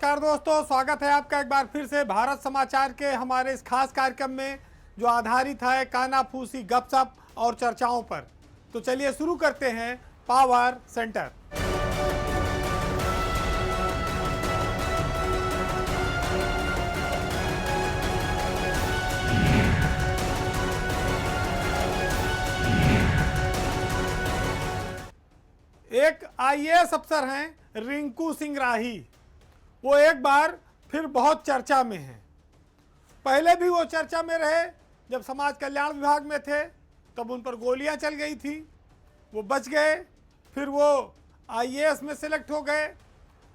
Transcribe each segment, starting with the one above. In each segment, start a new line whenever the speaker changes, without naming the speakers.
नमस्कार दोस्तों, स्वागत है आपका एक बार फिर से भारत समाचार के हमारे इस खास कार्यक्रम में जो आधारित है कानाफूसी गपशप और चर्चाओं पर। तो चलिए शुरू करते हैं पावर सेंटर। एक आईएएस अफसर हैं रिंकू सिंह राही। वो एक बार फिर बहुत चर्चा में हैं। पहले भी वो चर्चा में रहे, जब समाज कल्याण विभाग में थे तब उन पर गोलियां चल गई थी, वो बच गए। फिर वो आईएएस में सेलेक्ट हो गए।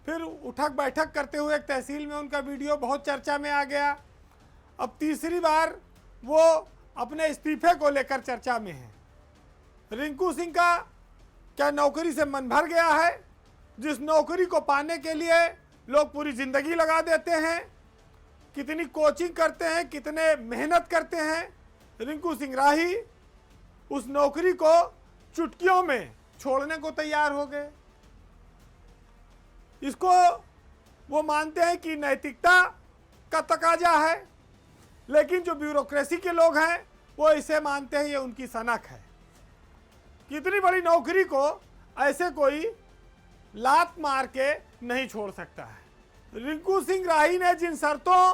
फिर उठक बैठक करते हुए एक तहसील में उनका वीडियो बहुत चर्चा में आ गया। अब तीसरी बार वो अपने इस्तीफे को लेकर चर्चा में हैं। रिंकू सिंह का क्या नौकरी से मन भर गया है? जिस नौकरी को पाने के लिए लोग पूरी जिंदगी लगा देते हैं, कितनी कोचिंग करते हैं, कितने मेहनत करते हैं, रिंकू सिंह राही उस नौकरी को चुटकियों में छोड़ने को तैयार हो गए। इसको वो मानते हैं कि नैतिकता का तकाजा है, लेकिन जो ब्यूरोक्रेसी के लोग हैं वो इसे मानते हैं ये उनकी सनक है। कितनी बड़ी नौकरी को ऐसे कोई लात मार के नहीं छोड़ सकता है। रिंकू सिंह राही ने जिन शर्तों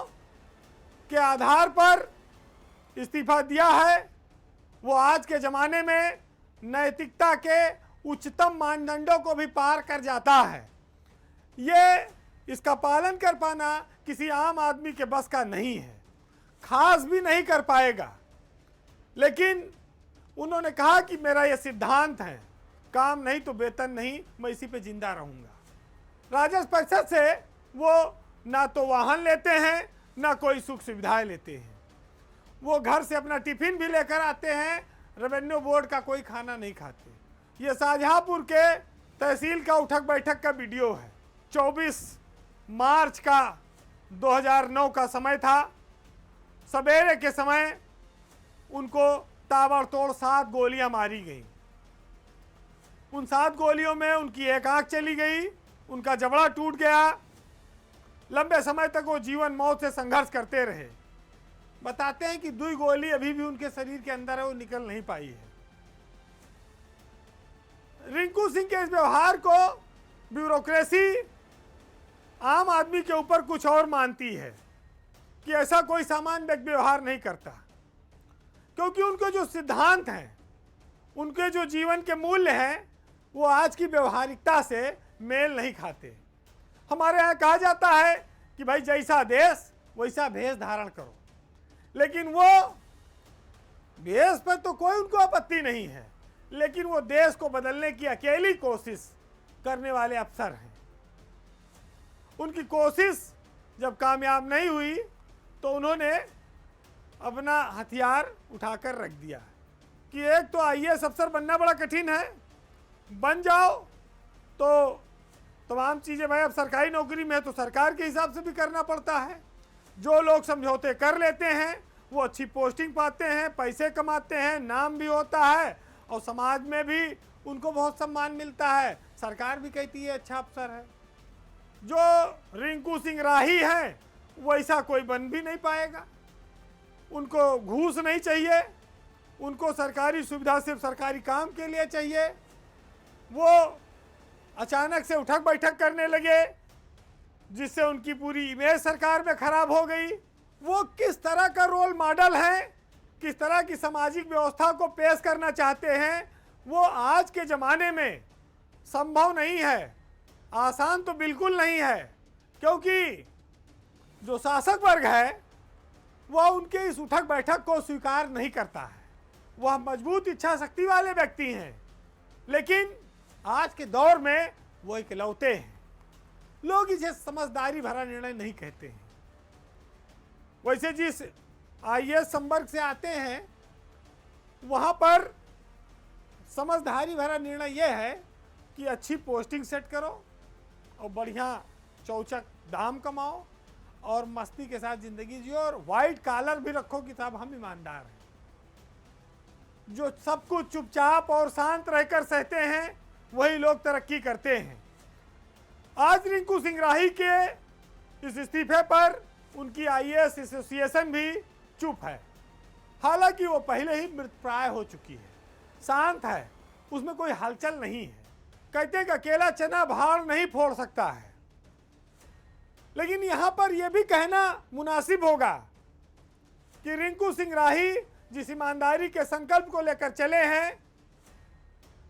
के आधार पर इस्तीफा दिया है वो आज के ज़माने में नैतिकता के उच्चतम मानदंडों को भी पार कर जाता है। ये इसका पालन कर पाना किसी आम आदमी के बस का नहीं है, खास भी नहीं कर पाएगा। लेकिन उन्होंने कहा कि मेरा ये सिद्धांत है, काम नहीं तो वेतन नहीं, मैं इसी पे जिंदा रहूंगा। राजस्व परिषद से वो ना तो वाहन लेते हैं ना कोई सुख सुविधाएं लेते हैं। वो घर से अपना टिफिन भी लेकर आते हैं, रेवेन्यू बोर्ड का कोई खाना नहीं खाते। ये शाहजहांपुर के तहसील का उठक बैठक का वीडियो है। 24 मार्च का 2009 का समय था। सवेरे के समय उनको ताबड़तोड़ 7 गोलियां मारी गई। उन 7 गोलियों में उनकी एक आंख चली गई, उनका जबड़ा टूट गया। लंबे समय तक वो जीवन मौत से संघर्ष करते रहे। बताते हैं कि 2 गोली अभी भी उनके शरीर के अंदर है, वो निकल नहीं पाई है। रिंकू सिंह के इस व्यवहार को ब्यूरोक्रेसी आम आदमी के ऊपर कुछ और मानती है कि ऐसा कोई सामान्य व्यवहार नहीं करता, क्योंकि उनके जो सिद्धांत हैं, उनके जो जीवन के मूल्य हैं, वो आज की व्यवहारिकता से मेल नहीं खाते। हमारे यहाँ कहा जाता है कि भाई जैसा देश वैसा भेष धारण करो, लेकिन वो भेष पर तो कोई उनको आपत्ति नहीं है, लेकिन वो देश को बदलने की अकेली कोशिश करने वाले अफसर हैं। उनकी कोशिश जब कामयाब नहीं हुई तो उन्होंने अपना हथियार उठाकर रख दिया कि एक तो आईएएस अफसर बनना बड़ा कठिन है, बन जाओ तो तमाम चीज़ें भाई अब सरकारी नौकरी में है तो सरकार के हिसाब से भी करना पड़ता है। जो लोग समझौते कर लेते हैं वो अच्छी पोस्टिंग पाते हैं, पैसे कमाते हैं, नाम भी होता है और समाज में भी उनको बहुत सम्मान मिलता है। सरकार भी कहती है अच्छा अफसर है। जो रिंकू सिंह राही हैं वैसा कोई बन भी नहीं पाएगा। उनको घूस नहीं चाहिए, उनको सरकारी सुविधा सिर्फ सरकारी काम के लिए चाहिए। वो अचानक से उठक बैठक करने लगे, जिससे उनकी पूरी इमेज सरकार में खराब हो गई। वो किस तरह का रोल मॉडल है, किस तरह की सामाजिक व्यवस्था को पेश करना चाहते हैं, वो आज के ज़माने में संभव नहीं है। आसान तो बिल्कुल नहीं है, क्योंकि जो शासक वर्ग है वह उनके इस उठक बैठक को स्वीकार नहीं करता है। वह मजबूत इच्छा शक्ति वाले व्यक्ति हैं, लेकिन आज के दौर में वो इकलौते हैं। लोग इसे समझदारी भरा निर्णय नहीं कहते हैं। वैसे जिस आईएएस संवर्ग से आते हैं वहाँ पर समझदारी भरा निर्णय यह है कि अच्छी पोस्टिंग सेट करो और बढ़िया चौचक दाम कमाओ और मस्ती के साथ जिंदगी जियो और वाइट कॉलर भी रखो कि साहब हम ईमानदार हैं। जो सब कुछ चुपचाप और शांत रहकर सहते हैं वही लोग तरक्की करते हैं। आज रिंकू सिंह राही के इस इस्तीफे पर उनकी आईएएस एसोसिएशन भी चुप है। हालांकि वो पहले ही मृतप्राय हो चुकी है, शांत है, उसमें कोई हलचल नहीं है। कहते हैं कि अकेला चना भाड़ नहीं फोड़ सकता है, लेकिन यहां पर यह भी कहना मुनासिब होगा कि रिंकू सिंह राही जिस ईमानदारी के संकल्प को लेकर चले हैं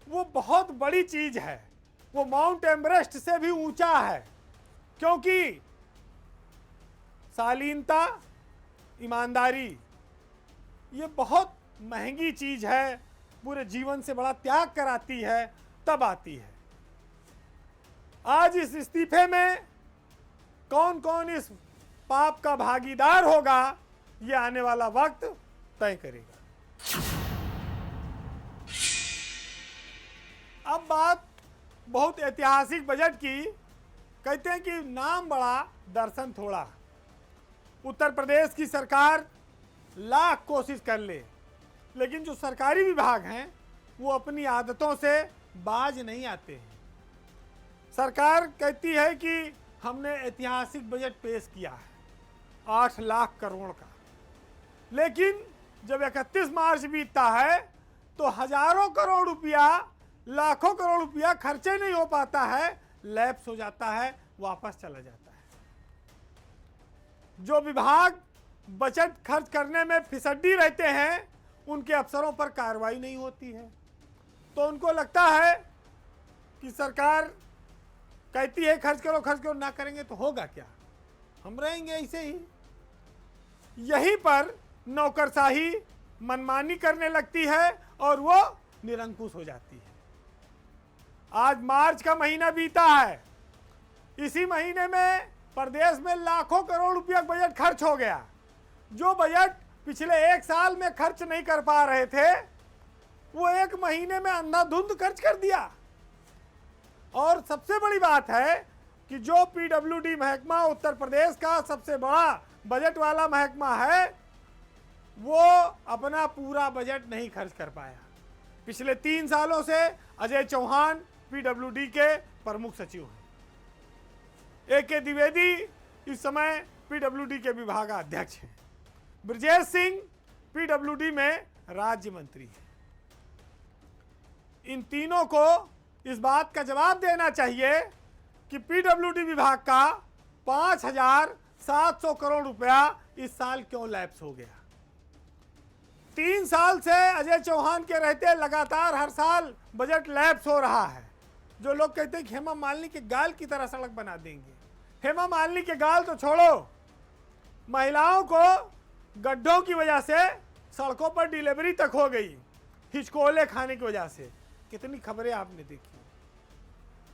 वो बहुत बड़ी चीज है, वो माउंट एवरेस्ट से भी ऊंचा है। क्योंकि शालीनता, ईमानदारी ये बहुत महंगी चीज है, पूरे जीवन से बड़ा त्याग कराती है, तब आती है। आज इस इस्तीफे में कौन कौन इस पाप का भागीदार होगा, ये आने वाला वक्त तय करेगा। अब बात बहुत ऐतिहासिक बजट की। कहते हैं कि नाम बड़ा दर्शन थोड़ा। उत्तर प्रदेश की सरकार लाख कोशिश कर ले, लेकिन जो सरकारी विभाग हैं वो अपनी आदतों से बाज नहीं आते हैं। सरकार कहती है कि हमने ऐतिहासिक बजट पेश किया है 8 लाख करोड़ का, लेकिन जब 31 मार्च बीतता है तो हजारों करोड़ रुपया, लाखों करोड़ रुपया खर्चे नहीं हो पाता है, लैप्स हो जाता है, वापस चला जाता है। जो विभाग बजट खर्च करने में फिसड्डी रहते हैं उनके अफसरों पर कार्रवाई नहीं होती है, तो उनको लगता है कि सरकार कहती है खर्च करो, ना करेंगे तो होगा क्या, हम रहेंगे ऐसे ही। यहीं पर नौकरशाही मनमानी करने लगती है और वो निरंकुश हो जाती है। आज मार्च का महीना बीता है, इसी महीने में प्रदेश में लाखों करोड़ रुपया बजट खर्च हो गया। जो बजट पिछले 1 साल में खर्च नहीं कर पा रहे थे वो 1 महीने में अंधाधुंध खर्च कर दिया। और सबसे बड़ी बात है कि जो पीडब्ल्यूडी महकमा उत्तर प्रदेश का सबसे बड़ा बजट वाला महकमा है वो अपना पूरा बजट नहीं खर्च कर पाया। पिछले 3 सालों से अजय चौहान पीडब्ल्यूडी के प्रमुख सचिव हैं। ए.के. द्विवेदी इस समय पीडब्ल्यूडी के विभागाध्यक्ष हैं। ब्रजेश सिंह पीडब्ल्यूडी में राज्य मंत्री हैं। इन तीनों को इस बात का जवाब देना चाहिए कि पीडब्ल्यूडी विभाग का 5,700 करोड़ रुपया इस साल क्यों लैप्स हो गया। 3 साल से अजय चौहान के रहते लगातार हर साल बजट लैप्स हो रहा है। जो लोग कहते हैं कि हेमा मालिनी के गाल की तरह सड़क बना देंगे, हेमा मालिनी के गाल तो छोड़ो, महिलाओं को गड्ढों की वजह से सड़कों पर डिलीवरी तक हो गई, हिचकोले खाने की वजह से। कितनी खबरें आपने देखी।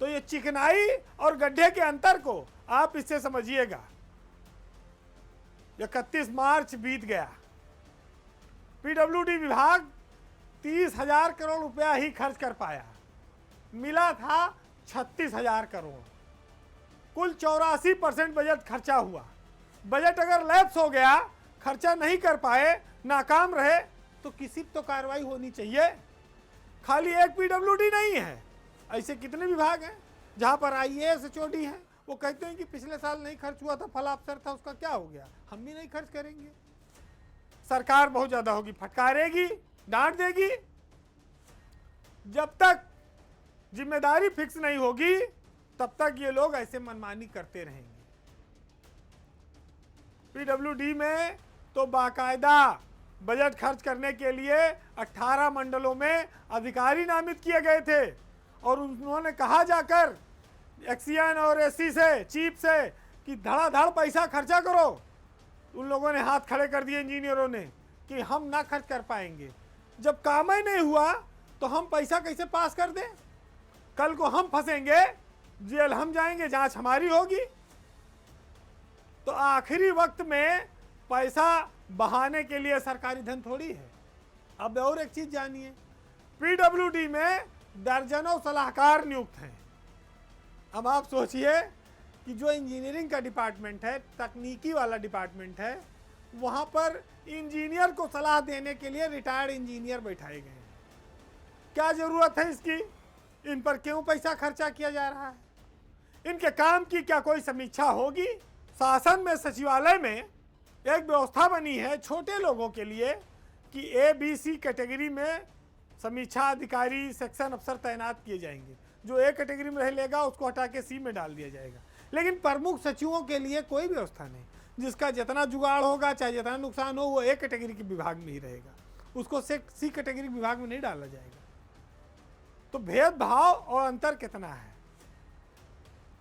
तो ये चिकनाई और गड्ढे के अंतर को आप इससे समझिएगा। 31 मार्च बीत गया, पीडब्ल्यूडी विभाग 30,000 करोड़ रुपया ही खर्च कर पाया, मिला था 36,000 करोड़। कुल 84% बजट खर्चा हुआ। बजट अगर लैप्स हो गया, खर्चा नहीं कर पाए, नाकाम रहे, तो किसी तो कार्रवाई होनी चाहिए। खाली एक पीडब्ल्यूडी नहीं है, ऐसे कितने विभाग हैं जहां पर आईएएस एचओडी हैं, वो कहते हैं कि पिछले साल नहीं खर्च हुआ था, फला अफसर था, उसका क्या हो गया, हम भी नहीं खर्च करेंगे। सरकार बहुत ज्यादा होगी, फटकारेगी, डांट देगी। जब तक जिम्मेदारी फिक्स नहीं होगी तब तक ये लोग ऐसे मनमानी करते रहेंगे। पीडब्ल्यूडी में तो बाकायदा बजट खर्च करने के लिए 18 मंडलों में अधिकारी नामित किए गए थे और उन्होंने कहा जाकर एक्सियन और एससी से, चीफ से कि धड़ाधड़ पैसा खर्चा करो। उन लोगों ने हाथ खड़े कर दिए इंजीनियरों ने कि हम ना खर्च कर पाएंगे। जब काम ही नहीं हुआ तो हम पैसा कैसे पास कर दें? कल को हम फंसेंगे, जेल हम जाएंगे, जांच हमारी होगी। तो आखिरी वक्त में पैसा बहाने के लिए सरकारी धन थोड़ी है। अब और एक चीज जानिए, पीडब्ल्यूडी में दर्जनों सलाहकार नियुक्त हैं। अब आप सोचिए कि जो इंजीनियरिंग का डिपार्टमेंट है, तकनीकी वाला डिपार्टमेंट है, वहाँ पर इंजीनियर को सलाह देने के लिए रिटायर्ड इंजीनियर बैठाए गए हैं। क्या ज़रूरत है इसकी? इन पर क्यों पैसा खर्चा किया जा रहा है? इनके काम की क्या कोई समीक्षा होगी? शासन में सचिवालय में एक व्यवस्था बनी है छोटे लोगों के लिए कि ABC कैटेगरी में समीक्षा अधिकारी सेक्शन अफसर तैनात किए जाएंगे। जो A कैटेगरी में रह लेगा उसको हटा के C में डाल दिया जाएगा। लेकिन प्रमुख सचिवों के लिए कोई व्यवस्था नहीं। जिसका जितना जुगाड़ होगा चाहे जितना नुकसान हो वो A कैटेगरी के विभाग में ही रहेगा, उसको C कैटेगरी विभाग में नहीं डाला जाएगा। तो भेदभाव और अंतर कितना है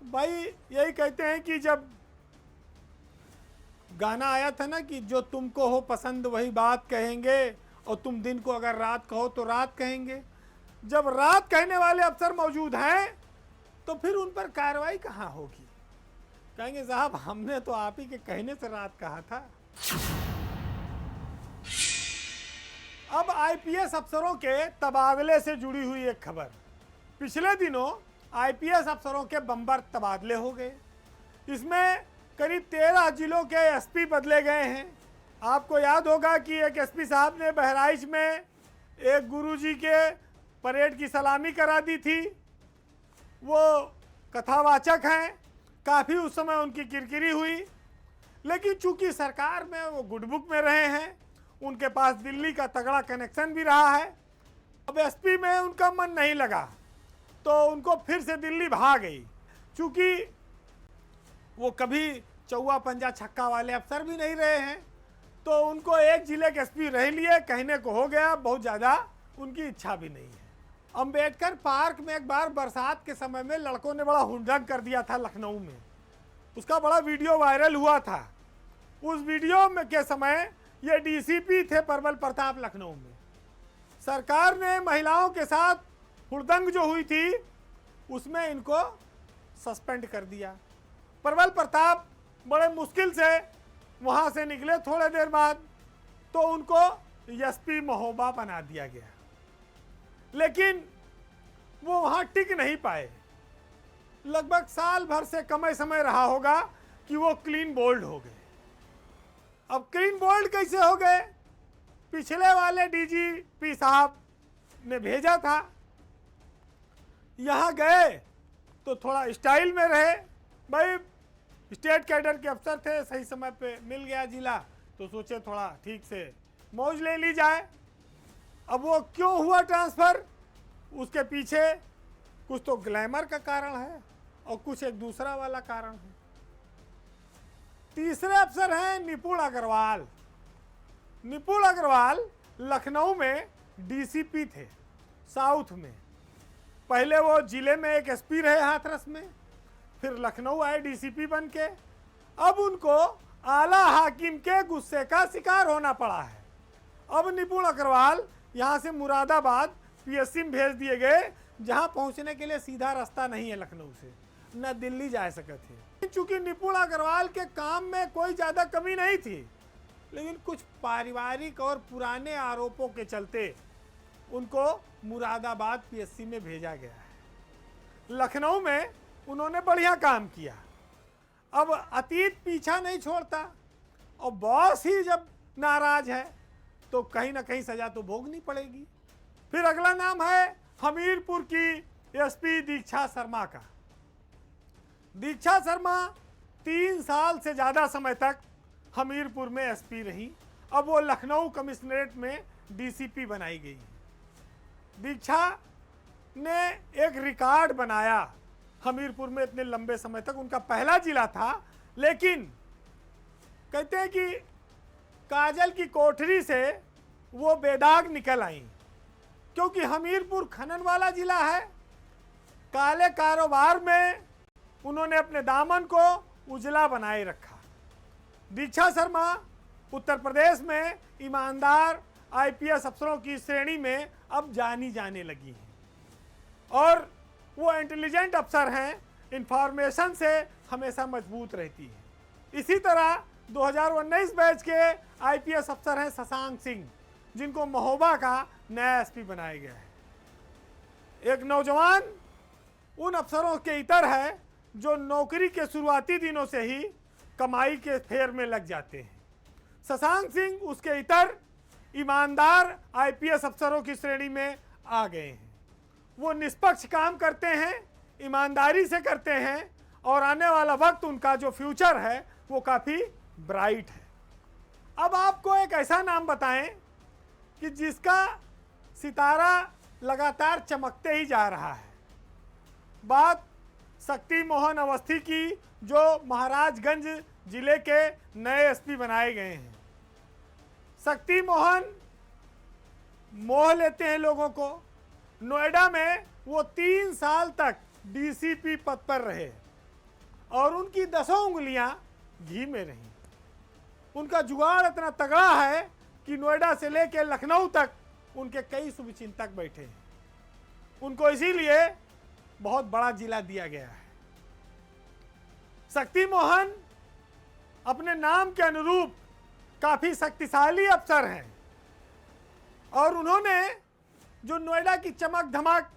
भाई। यही कहते हैं कि जब गाना आया था ना कि जो तुमको हो पसंद वही बात कहेंगे और तुम दिन को अगर रात कहो तो रात कहेंगे। जब रात कहने वाले अफसर मौजूद हैं तो फिर उन पर कार्रवाई कहाँ होगी। कहेंगे साहब हमने तो आप ही के कहने से रात कहा था। अब IPS अफसरों के तबादले से जुड़ी हुई एक खबर। पिछले दिनों IPS अफसरों के बम्पर तबादले हो गए। इसमें करीब 13 जिलों के SP बदले गए हैं। आपको याद होगा कि एक SP साहब ने बहराइच में एक गुरुजी के परेड की सलामी करा दी थी। वो कथावाचक हैं, काफ़ी उस समय उनकी किरकिरी हुई, लेकिन चूंकि सरकार में वो गुड बुक में रहे हैं, उनके पास दिल्ली का तगड़ा कनेक्शन भी रहा है। अब SP में उनका मन नहीं लगा तो उनको फिर से दिल्ली भाग गई। चूंकि वो कभी चौवा पंजा छक्का वाले अफसर भी नहीं रहे हैं तो उनको एक जिले के SP रह लिए, कहने को हो गया, बहुत ज़्यादा उनकी इच्छा भी नहीं है। अंबेडकर पार्क में एक बार बरसात के समय में लड़कों ने बड़ा हुड़दंग कर दिया था लखनऊ में, उसका बड़ा वीडियो वायरल हुआ था। उस वीडियो में के समय ये DCP थे प्रबल प्रताप लखनऊ में। सरकार ने महिलाओं के साथ हुड़दंग जो हुई थी उसमें इनको सस्पेंड कर दिया। प्रबल प्रताप बड़े मुश्किल से वहाँ से निकले थोड़े देर बाद, तो उनको SP महोबा बना दिया गया। लेकिन वो वहाँ टिक नहीं पाए। लगभग साल भर से कम समय रहा होगा कि वो क्लीन बोल्ड हो गए। अब क्लीन बोल्ड कैसे हो गए? पिछले वाले DGP साहब ने भेजा था, यहाँ गए तो थोड़ा स्टाइल में रहे। भाई स्टेट कैडर के अफसर थे, सही समय पे मिल गया जिला तो सोचे थोड़ा ठीक से मौज ले ली जाए। अब वो क्यों हुआ ट्रांसफ़र, उसके पीछे कुछ तो ग्लैमर का कारण है और कुछ एक दूसरा वाला कारण है। तीसरे अफसर हैं निपुण अग्रवाल। निपुण अग्रवाल लखनऊ में DCP थे साउथ में। पहले वो जिले में एक SP रहे हाथरस में, फिर लखनऊ आए DCP बन के। अब उनको आला हाकिम के गुस्से का शिकार होना पड़ा है। अब निपुण अग्रवाल यहाँ से मुरादाबाद PSC में भेज दिए गए, जहाँ पहुँचने के लिए सीधा रास्ता नहीं है लखनऊ से, न दिल्ली जा सके थे। चूँकि निपुण अग्रवाल के काम में कोई ज़्यादा कमी नहीं थी, लेकिन कुछ पारिवारिक और पुराने आरोपों के चलते उनको मुरादाबाद PSC में भेजा गया है। लखनऊ में उन्होंने बढ़िया काम किया। अब अतीत पीछा नहीं छोड़ता और बॉस ही जब नाराज है तो कहीं ना कहीं सजा तो भोगनी पड़ेगी। फिर अगला नाम है हमीरपुर की SP दीक्षा शर्मा का। दीक्षा शर्मा 3 साल से ज़्यादा समय तक हमीरपुर में SP रही। अब वो लखनऊ कमिश्नरेट में DCP बनाई गई। दीक्षा ने एक रिकॉर्ड बनाया हमीरपुर में, इतने लंबे समय तक उनका पहला जिला था। लेकिन कहते हैं कि काजल की कोठरी से वो बेदाग निकल आई, क्योंकि हमीरपुर खनन वाला जिला है। काले कारोबार में उन्होंने अपने दामन को उजला बनाए रखा। दीक्षा शर्मा उत्तर प्रदेश में ईमानदार IPS अफसरों की श्रेणी में अब जानी जाने लगी हैं और वो इंटेलिजेंट अफसर हैं, इंफॉर्मेशन से हमेशा मजबूत रहती है। इसी तरह 2019 बैच के IPS अफसर हैं शशांक सिंह, जिनको महोबा का नया SP बनाया गया है। एक नौजवान उन अफसरों के इतर है जो नौकरी के शुरुआती दिनों से ही कमाई के फेर में लग जाते हैं। शशांक सिंह उसके इतर ईमानदार IPS अफसरों की श्रेणी में आ गए हैं। वो निष्पक्ष काम करते हैं, ईमानदारी से करते हैं और आने वाला वक्त उनका जो फ्यूचर है वो काफ़ी ब्राइट है। अब आपको एक ऐसा नाम बताएं कि जिसका सितारा लगातार चमकते ही जा रहा है। बात शक्ति मोहन अवस्थी की, जो महाराजगंज जिले के नए एसपी बनाए गए हैं। शक्ति मोहन मोह लेते हैं लोगों को। नोएडा में वो 3 साल तक डीसीपी पद पर रहे और उनकी 10 उंगलियां घी में रहीं। उनका जुगाड़ इतना तगड़ा है कि नोएडा से लेकर लखनऊ तक उनके कई शुभचिंतक बैठे हैं। उनको इसीलिए बहुत बड़ा जिला दिया गया है। शक्ति मोहन अपने नाम के अनुरूप काफी शक्तिशाली अफसर हैं और उन्होंने जो नोएडा की चमक धमक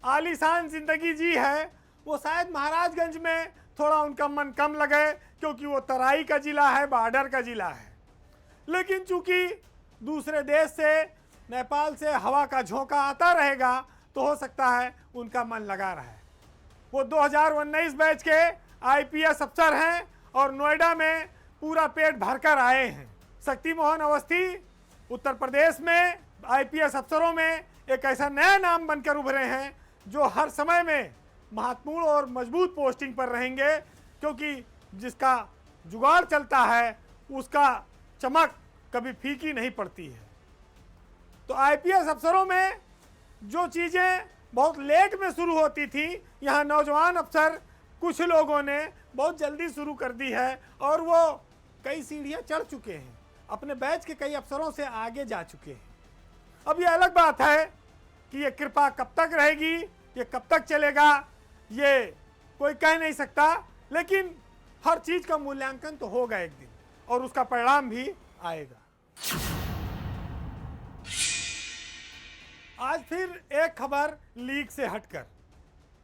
आलीशान जिंदगी जी है, वो शायद महाराजगंज में थोड़ा उनका मन कम लगे क्योंकि वो तराई का जिला है, बॉर्डर का जिला है। लेकिन चूंकि दूसरे देश से, नेपाल से हवा का झोंका आता रहेगा तो हो सकता है उनका मन लगा रहे। वो 2019 बैच के आईपीएस अफसर हैं और नोएडा में पूरा पेट भरकर आए हैं। शक्ति मोहन अवस्थी उत्तर प्रदेश में आईपीएस अफसरों में एक ऐसा नया नाम बनकर उभरे हैं जो हर समय में महत्वपूर्ण और मजबूत पोस्टिंग पर रहेंगे, क्योंकि जिसका जुगाड़ चलता है उसका चमक कभी फीकी नहीं पड़ती है। तो आईपीएस अफसरों में जो चीज़ें बहुत लेट में शुरू होती थी, यहाँ नौजवान अफसर कुछ लोगों ने बहुत जल्दी शुरू कर दी है और वो कई सीढ़ियाँ चढ़ चुके हैं, अपने बैच के कई अफसरों से आगे जा चुके हैं। अब ये अलग बात है कि ये कृपा कब तक रहेगी, ये कब तक चलेगा, ये कोई कह नहीं सकता, लेकिन हर चीज़ का मूल्यांकन तो होगा एक दिन और उसका परिणाम भी आएगा। आज फिर एक खबर लीक से हटकर,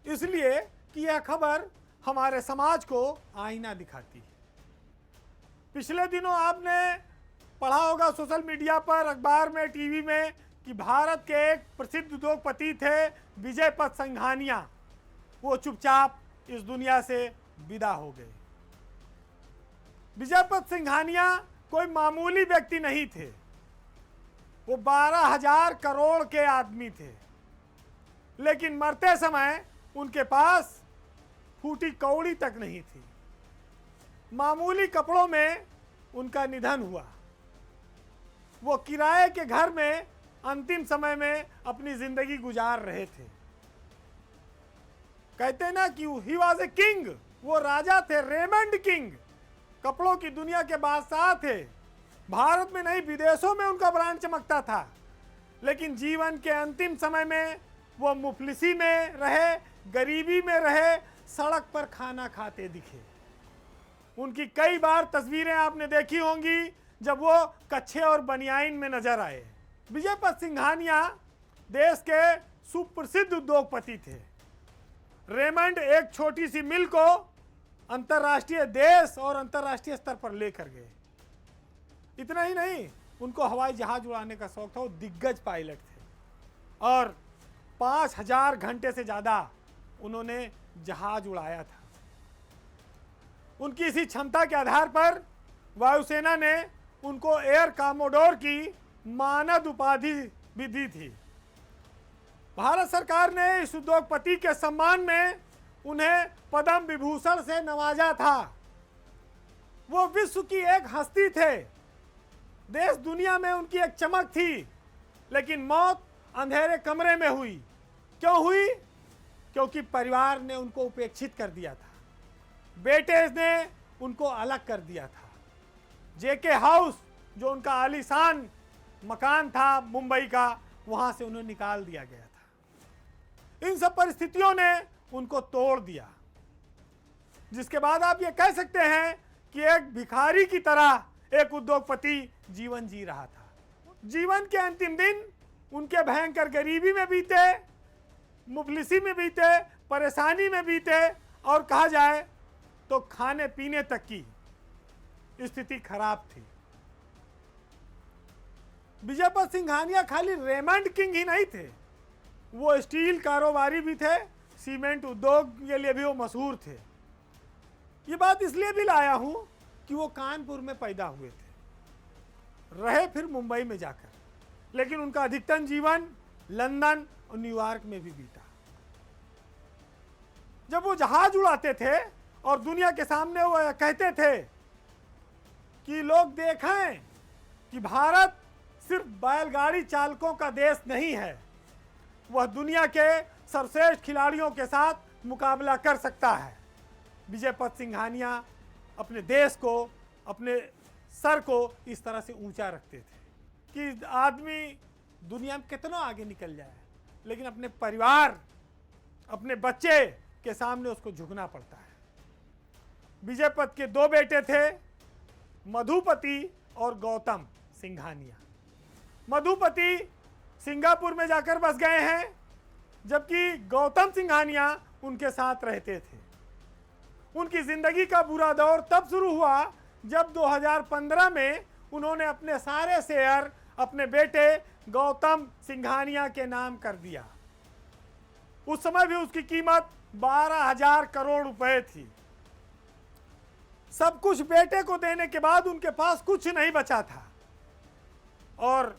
इसलिए कि यह खबर हमारे समाज को आईना दिखाती है। पिछले दिनों आपने पढ़ा होगा सोशल मीडिया पर, अखबार में, टीवी में कि भारत के एक प्रसिद्ध उद्योगपति थे विजय पथ सिंघानिया, वो चुपचाप इस दुनिया से विदा हो गए। विजय पथ सिंघानिया कोई मामूली व्यक्ति नहीं थे, वो 12,000 करोड़ के आदमी थे, लेकिन मरते समय उनके पास फूटी कौड़ी तक नहीं थी। मामूली कपड़ों में उनका निधन हुआ। वो किराए के घर में अंतिम समय में अपनी जिंदगी गुजार रहे थे। कहते ना कि ही वॉज ए किंग, वो राजा थे, रेमंड किंग, कपड़ों की दुनिया के बादशाह थे। भारत में नहीं, विदेशों में उनका ब्रांड चमकता था। लेकिन जीवन के अंतिम समय में वो मुफलिसी में रहे, गरीबी में रहे, सड़क पर खाना खाते दिखे। उनकी कई बार तस्वीरें आपने देखी होंगी जब वो कच्छे और बनियाइन में नजर आए। विजय पथ सिंघानिया देश के सुप्रसिद्ध उद्योगपति थे। रेमंड एक छोटी सी मिल को अंतर्राष्ट्रीय देश और अंतर्राष्ट्रीय स्तर पर लेकर गए। इतना ही नहीं, उनको हवाई जहाज उड़ाने का शौक था। वो दिग्गज पायलट थे और 5,000 घंटे से ज़्यादा उन्होंने जहाज उड़ाया था। उनकी इसी क्षमता के आधार पर वायुसेना ने उनको एयर कॉमोडोर की मानद उपाधि भी दी थी। भारत सरकार ने इस उद्योगपति के सम्मान में उन्हें पद्म विभूषण से नवाजा था। वो विश्व की एक हस्ती थे, देश दुनिया में उनकी एक चमक थी, लेकिन मौत अंधेरे कमरे में हुई। क्यों हुई? क्योंकि परिवार ने उनको उपेक्षित कर दिया था, बेटे ने उनको अलग कर दिया था। जेके हाउस, जो उनका आलीशान मकान था मुंबई का, वहां से उन्हें निकाल दिया गया था। इन सब परिस्थितियों ने उनको तोड़ दिया, जिसके बाद आप ये कह सकते हैं कि एक भिखारी की तरह एक उद्योगपति जीवन जी रहा था। जीवन के अंतिम दिन उनके भयंकर गरीबी में बीते, मुफलिसी में बीते, परेशानी में बीते और कहा जाए तो खाने पीने तक की स्थिति खराब थी। विजय पथ सिंघानिया खाली रेमंड किंग ही नहीं थे, वो स्टील कारोबारी भी थे, सीमेंट उद्योग के लिए भी वो मशहूर थे। ये बात इसलिए भी लाया हूं कि वो कानपुर में पैदा हुए थे, रहे फिर मुंबई में जाकर, लेकिन उनका अधिकतम जीवन लंदन और न्यूयॉर्क में भी बीता। जब वो जहाज उड़ाते थे और दुनिया के सामने वो कहते थे कि लोग देखें कि भारत सिर्फ बैलगाड़ी चालकों का देश नहीं है, वह दुनिया के सर्वश्रेष्ठ खिलाड़ियों के साथ मुकाबला कर सकता है। विजय पथ सिंघानिया अपने देश को, अपने सर को इस तरह से ऊंचा रखते थे कि आदमी दुनिया में कितना आगे निकल जाए, लेकिन अपने परिवार, अपने बच्चे के सामने उसको झुकना पड़ता है। विजय पथ के दो बेटे थे, मधुपति और गौतम सिंघानिया। मधुपति सिंगापुर में जाकर बस गए हैं, जबकि गौतम सिंघानिया उनके साथ रहते थे। उनकी जिंदगी का बुरा दौर तब शुरू हुआ जब 2015 में उन्होंने अपने सारे शेयर अपने बेटे गौतम सिंघानिया के नाम कर दिया। उस समय भी उसकी कीमत 12,000 करोड़ रुपए थी। सब कुछ बेटे को देने के बाद उनके पास कुछ नहीं बचा था और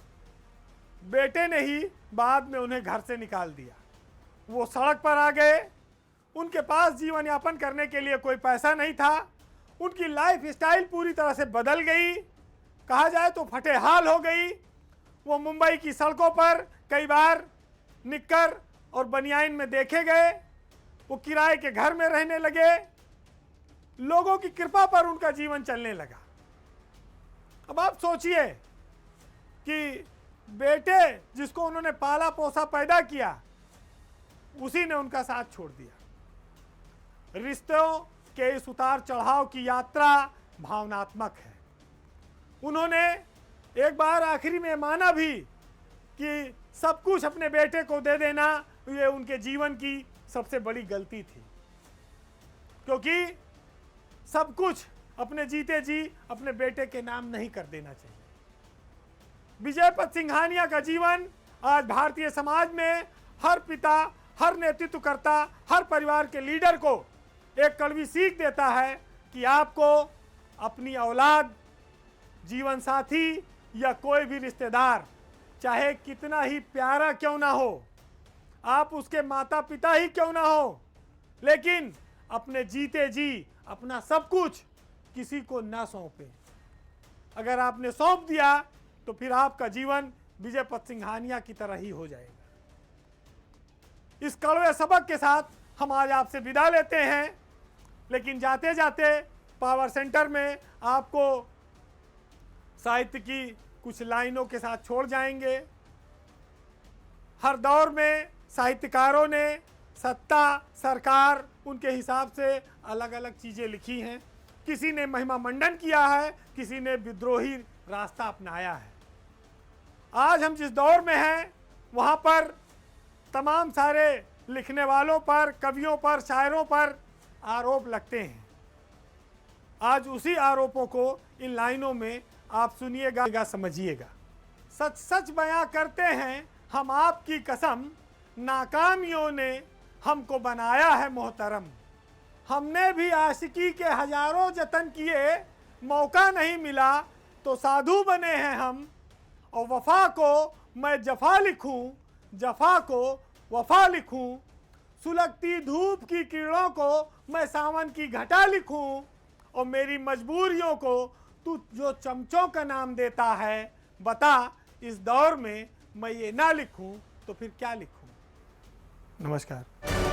बेटे ने ही बाद में उन्हें घर से निकाल दिया। वो सड़क पर आ गए, उनके पास जीवन यापन करने के लिए कोई पैसा नहीं था। उनकी लाइफ स्टाइल पूरी तरह से बदल गई, कहा जाए तो फटेहाल हो गई। वो मुंबई की सड़कों पर कई बार निक्कर और बनियाइन में देखे गए। वो किराए के घर में रहने लगे। लोगों की कृपा पर उनका जीवन चलने लगा। अब आप सोचिए कि बेटे जिसको उन्होंने पाला पोसा पैदा किया, उसी ने उनका साथ छोड़ दिया। रिश्तों के इस उतार चढ़ाव की यात्रा भावनात्मक है। उन्होंने एक बार आखिरी में माना भी कि सब कुछ अपने बेटे को दे देना ये उनके जीवन की सबसे बड़ी गलती थी, क्योंकि सब कुछ अपने जीते जी अपने बेटे के नाम नहीं कर देना चाहिए। विजय पथ सिंघानिया का जीवन आज भारतीय समाज में हर पिता, हर नेतृत्वकर्ता, हर परिवार के लीडर को एक कड़वी सीख देता है कि आपको अपनी औलाद, जीवन साथी या कोई भी रिश्तेदार, चाहे कितना ही प्यारा क्यों ना हो, आप उसके माता पिता ही क्यों ना हो, लेकिन अपने जीते जी अपना सब कुछ किसी को ना सौंपें। अगर आपने सौंप दिया तो फिर आपका जीवन विजय पथ सिंघानिया की तरह ही हो जाएगा। इस कड़वे सबक के साथ हम आज आपसे विदा लेते हैं, लेकिन जाते जाते पावर सेंटर में आपको साहित्य की कुछ लाइनों के साथ छोड़ जाएंगे। हर दौर में साहित्यकारों ने सत्ता, सरकार, उनके हिसाब से अलग अलग चीज़ें लिखी हैं। किसी ने महिमा मंडन किया है, किसी ने विद्रोही रास्ता अपनाया है। आज हम जिस दौर में हैं वहाँ पर तमाम सारे लिखने वालों पर, कवियों पर, शायरों पर आरोप लगते हैं। आज उसी आरोपों को इन लाइनों में आप सुनिएगा, समझिएगा। सच सच बयां करते हैं हम आपकी कसम, नाकामियों ने हमको बनाया है मोहतरम। हमने भी आशिकी के हजारों जतन किए, मौका नहीं मिला तो साधु बने हैं हम। और वफा को मैं जफा लिखूं, जफा को वफा लिखूं, सुलगती धूप की किरणों को मैं सावन की घटा लिखूं। और मेरी मजबूरियों को तू जो चमचों का नाम देता है, बता इस दौर में मैं ये ना लिखूं तो फिर क्या लिखूं। नमस्कार।